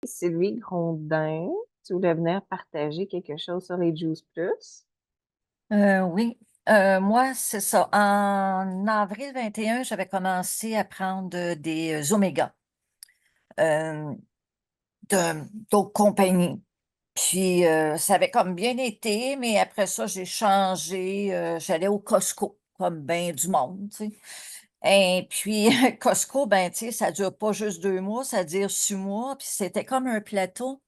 Sylvie Grondin, tu voulais venir partager quelque chose sur les Juice Plus? Oui, moi, c'est ça. En avril 21, j'avais commencé à prendre des oméga euh, d'autres compagnies. Puis, ça avait comme bien été, mais après ça, j'ai changé. J'allais au Costco, comme bien du monde, tu sais. Et puis, Costco, ben, tu sais, ça dure pas juste 2 mois, ça dure 6 mois. Puis, c'était comme un plateau.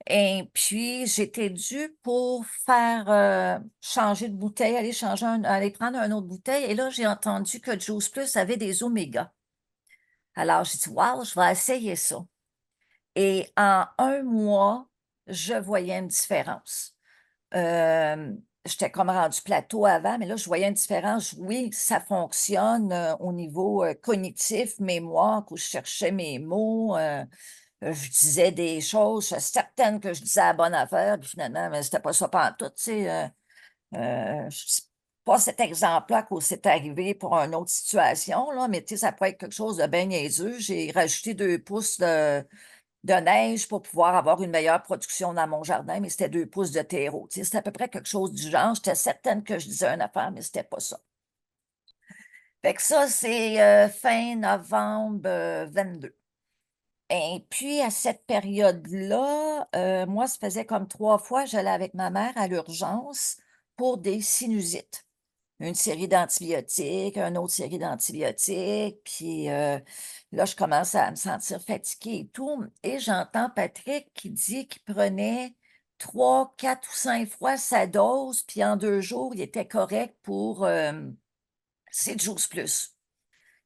Et puis, j'étais due pour faire, changer de bouteille, aller prendre une autre bouteille et là, j'ai entendu que Juice Plus avait des oméga. Alors, j'ai dit: «Waouh, je vais essayer ça» et en 1 mois, je voyais une différence. J'étais comme rendue plateau avant, mais là, je voyais une différence. Oui, ça fonctionne, au niveau, cognitif, mémoire, où je cherchais mes mots, je disais des choses, j'étais certaine que je disais la bonne affaire, puis finalement, mais c'était pas ça pantoute, tu sais, c'est pas cet exemple-là où c'est arrivé pour une autre situation, là, mais tu sais, ça pourrait être quelque chose de bien niaiseux. J'ai rajouté 2 pouces de neige pour pouvoir avoir une meilleure production dans mon jardin, mais c'était 2 pouces de terreau, tu sais, c'était à peu près quelque chose du genre. J'étais certaine que je disais une affaire, mais c'était pas ça. Fait que ça, c'est, fin novembre, 22. Et puis à cette période-là, moi, ça faisait comme 3 fois, j'allais avec ma mère à l'urgence pour des sinusites. Une série d'antibiotiques, une autre série d'antibiotiques, puis, là, je commence à me sentir fatiguée et tout et j'entends Patrick qui dit qu'il prenait 3, 4 ou 5 fois sa dose, puis en 2 jours, il était correct pour, ses Juice Plus.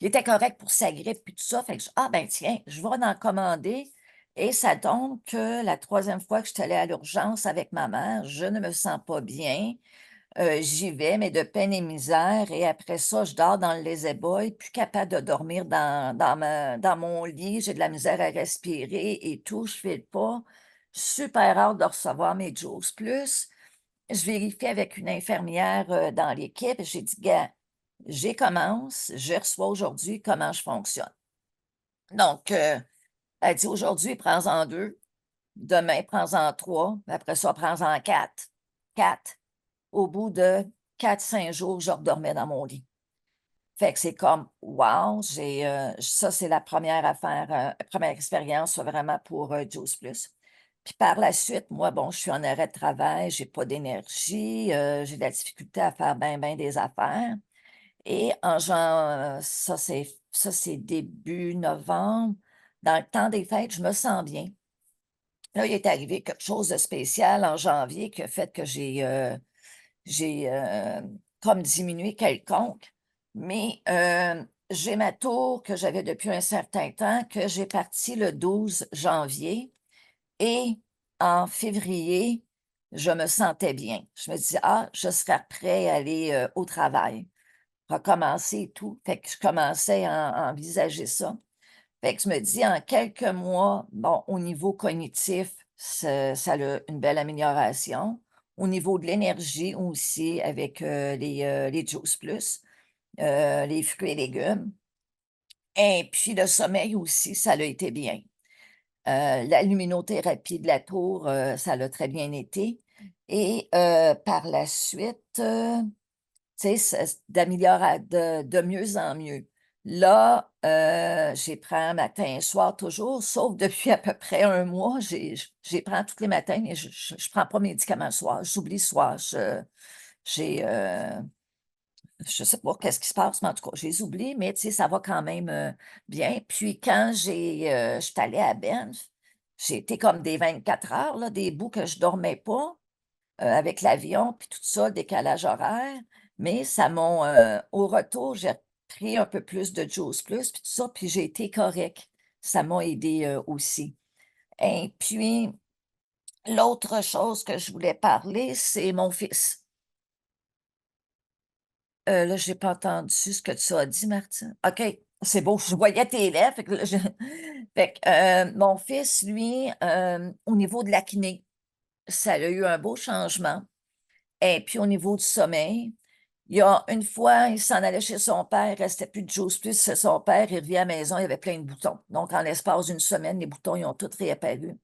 Il était correct pour sa grippe puis tout ça, fait que «Ah ben tiens, je vais en commander» et ça tombe que la troisième fois que je suis allée à l'urgence avec ma mère, je ne me sens pas bien, j'y vais, mais de peine et misère et après ça, je dors dans le lazy-boy, plus capable de dormir dans mon lit, j'ai de la misère à respirer et tout, je file pas. Super hâte de recevoir mes Juice Plus. Je vérifie avec une infirmière, dans l'équipe, j'ai dit: «Gars, j'y commence, je reçois aujourd'hui, comment je fonctionne?» Donc, elle dit: «Aujourd'hui, prends-en 2, demain, prends-en 3, après ça, prends-en 4, 4. Au bout de 4, 5 jours, je redormais dans mon lit. Fait que c'est comme wow, ça, c'est la première affaire, 1re expérience vraiment pour, Juice Plus. Puis par la suite, moi, bon, je suis en arrêt de travail, j'ai pas d'énergie, j'ai de la difficulté à faire ben des affaires et en jan ça c'est début novembre. Dans le temps des fêtes, je me sens bien. Là, il est arrivé quelque chose de spécial en janvier qui a fait que j'ai comme diminué quelconque, mais j'ai ma tour que j'avais depuis un certain temps, que j'ai partie le 12 janvier et en février, je me sentais bien. Je me dis: «Ah, je serai prêt à aller, au travail, recommencer et tout». Fait que je commençais à envisager ça. Fait que je me dis en quelques mois, bon, au niveau cognitif, ça a une belle amélioration. Au niveau de l'énergie aussi avec, les Juice Plus, les fruits et légumes et puis le sommeil aussi, ça l'a été bien. La luminothérapie de la tour, ça l'a très bien été et par la suite, tu sais, de mieux en mieux. Là, j'y prends matin et soir toujours, sauf depuis à peu près 1 mois, j'y prends tous les matins, mais je prends pas mes médicaments le soir. J'oublie le soir. J'ai, je sais pas qu'est-ce qui se passe, mais en tout cas, je les oublie, mais tu sais, ça va quand même, bien. Puis quand je suis allée à Banff, j'ai été comme des 24 heures, là, des bouts que je dormais pas avec l'avion puis tout ça, le décalage horaire, mais au retour, j'ai pris un peu plus de Juice Plus puis tout ça, puis j'ai été correct. Ça m'a aidé aussi et puis l'autre chose que je voulais parler, c'est mon fils. Là, j'ai pas entendu ce que tu as dit, Martine. OK, c'est beau, je voyais tes lèvres, fait que là, je fait que, mon fils, lui, au niveau de l'acné, ça a eu un beau changement. Et puis au niveau du sommeil, il y a une fois, il s'en allait chez son père, il restait plus de Juice Plus chez son père, il revient à la maison, il y avait plein de boutons. Donc en l'espace d'une semaine, les boutons, ils ont tous réapparu.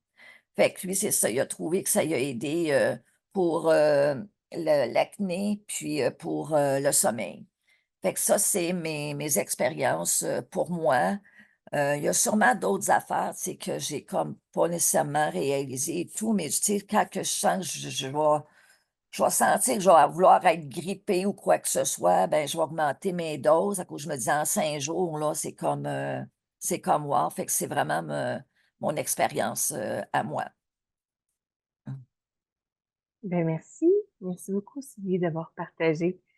Fait que lui, c'est ça, il a trouvé que ça lui a aidé, pour, l'acné, puis, pour, le sommeil. Fait que ça, c'est mes expériences, pour moi. Il y a sûrement d'autres affaires, tu sais, que j'ai comme pas nécessairement réalisées et tout, mais tu sais, quand que je sens que je vais sentir que je vais vouloir être grippée ou quoi que ce soit, ben, je vais augmenter mes doses à cause je me dis en 5 jours, là, c'est comme wow, fait que c'est vraiment mon expérience, à moi. Mmh. Ben merci. Merci beaucoup, Sylvie, d'avoir partagé